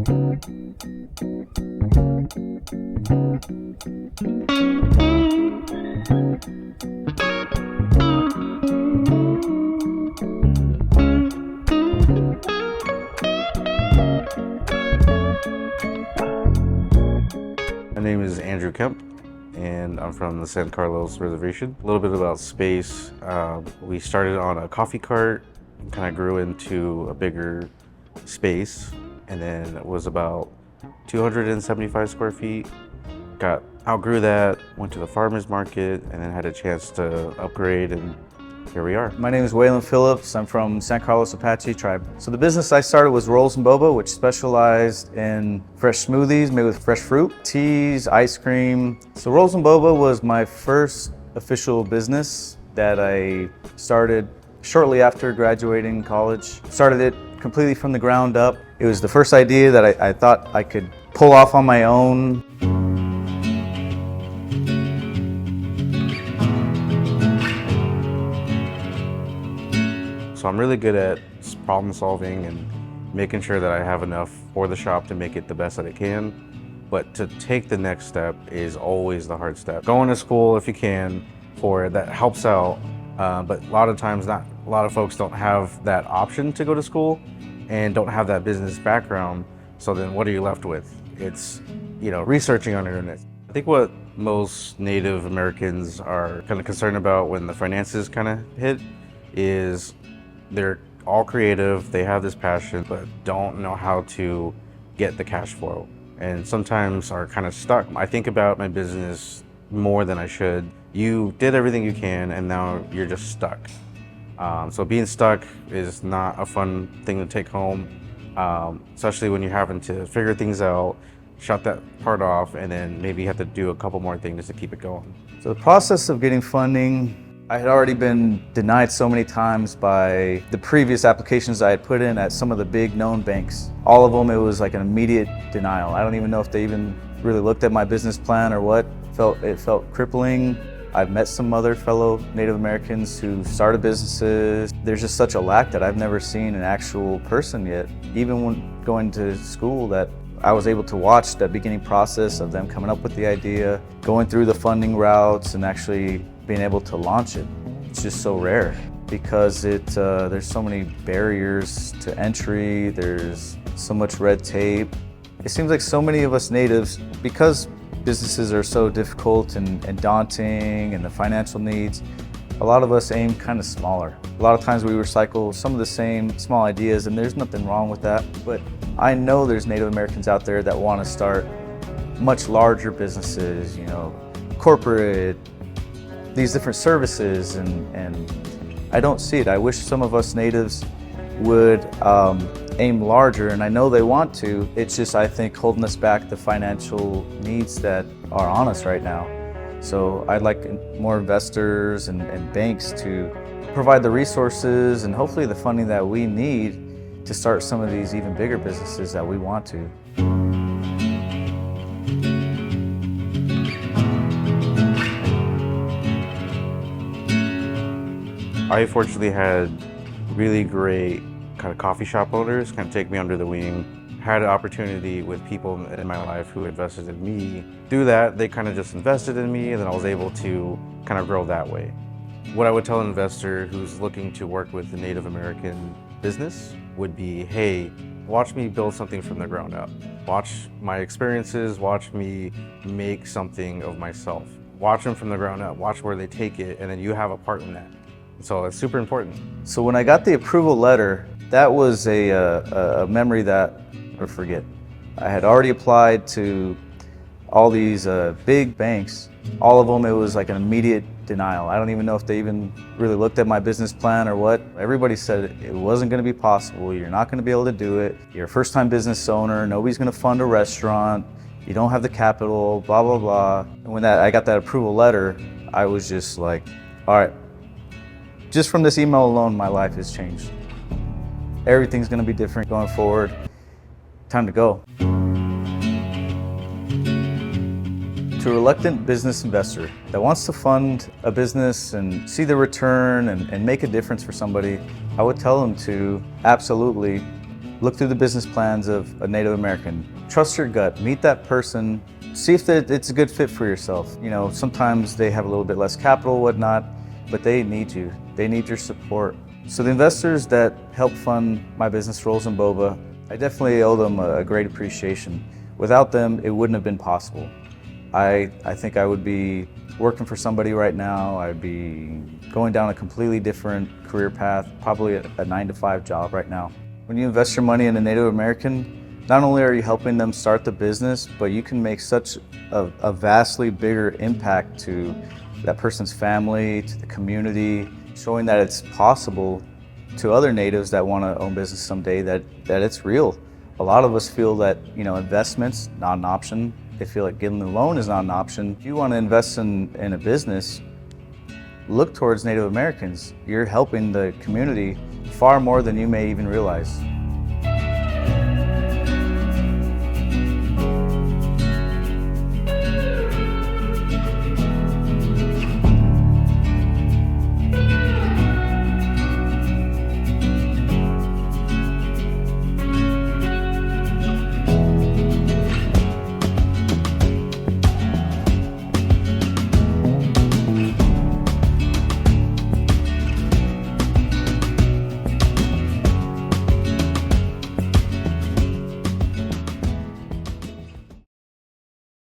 My name is Andrew Kemp, and I'm from the San Carlos Reservation. A little bit about space. We started on a coffee cart and kind of grew into a bigger space, and then it was about 275 square feet. Outgrew that, went to the farmer's market, and then had a chance to upgrade, and here we are. My name is Waylon Phillips. I'm from San Carlos Apache tribe. So the business I started was Rolls and Boba, which specialized in fresh smoothies made with fresh fruit, teas, ice cream. So Rolls and Boba was my first official business that I started shortly after graduating college. Started it completely from the ground up. It was the first idea that I thought I could pull off on my own. So I'm really good at problem solving and making sure that I have enough for the shop to make it the best that it can. But to take the next step is always the hard step. Going to school if you can for it, that helps out. But a lot of times, not a lot of folks don't have that option to go to school and don't have that business background. So then what are you left with? It's, researching on the internet. I think what most Native Americans are kind of concerned about when the finances kind of hit is they're all creative, they have this passion, but don't know how to get the cash flow. And sometimes are kind of stuck. I think about my business more than I should. You did everything you can and now you're just stuck. So being stuck is not a fun thing to take home, especially when you're having to figure things out, shut that part off, and then maybe you have to do a couple more things to keep it going. So the process of getting funding, I had already been denied so many times by the previous applications I had put in at some of the big known banks. All of them, it was like an immediate denial. I don't even know if they even really looked at my business plan or what. It felt crippling. I've met some other fellow Native Americans who started businesses. There's just such a lack that I've never seen an actual person yet. Even when going to school, that I was able to watch the beginning process of them coming up with the idea, going through the funding routes, and actually being able to launch it. It's just so rare because there's so many barriers to entry, there's so much red tape. It seems like so many of us natives, because businesses are so difficult and daunting and the financial needs, a lot of us aim kind of smaller. A lot of times we recycle some of the same small ideas, and there's nothing wrong with that. But I know there's Native Americans out there that want to start much larger businesses, corporate, these different services, and I don't see it. I wish some of us natives would aim larger, and I know they want to. It's just, I think, holding us back the financial needs that are on us right now. So I'd like more investors and banks to provide the resources and hopefully the funding that we need to start some of these even bigger businesses that we want to. I fortunately had really great kind of coffee shop owners kind of take me under the wing. Had an opportunity with people in my life who invested in me. Through that, they kind of just invested in me, and then I was able to kind of grow that way. What I would tell an investor who's looking to work with the Native American business would be, hey, watch me build something from the ground up. Watch my experiences, watch me make something of myself. Watch them from the ground up, watch where they take it, and then you have a part in that. So it's super important. So when I got the approval letter, that was a memory that I'll forget. I had already applied to all these big banks. All of them, it was like an immediate denial. I don't even know if they even really looked at my business plan or what. Everybody said it wasn't going to be possible. You're not going to be able to do it. You're a first-time business owner. Nobody's going to fund a restaurant. You don't have the capital, blah, blah, blah. And when I got that approval letter, I was just like, all right, just from this email alone, my life has changed. Everything's going to be different going forward. Time to go. To a reluctant business investor that wants to fund a business and see the return and make a difference for somebody, I would tell them to absolutely Look through the business plans of a Native American. Trust your gut, meet that person, see if it's a good fit for yourself. You know, sometimes they have a little bit less capital, whatnot, but they need you. They need your support. So the investors that helped fund my business, Rolls and Boba, I definitely owe them a great appreciation. Without them, it wouldn't have been possible. I think I would be working for somebody right now. I'd be going down a completely different career path, probably a 9-to-5 job right now. When you invest your money in a Native American, not only are you helping them start the business, but you can make such a vastly bigger impact to that person's family, to the community, showing that it's possible to other natives that want to own business someday, that it's real. A lot of us feel that, you know, investment's not an option. They feel like getting a loan is not an option. If you want to invest in a business, look towards Native Americans. You're helping the community far more than you may even realize.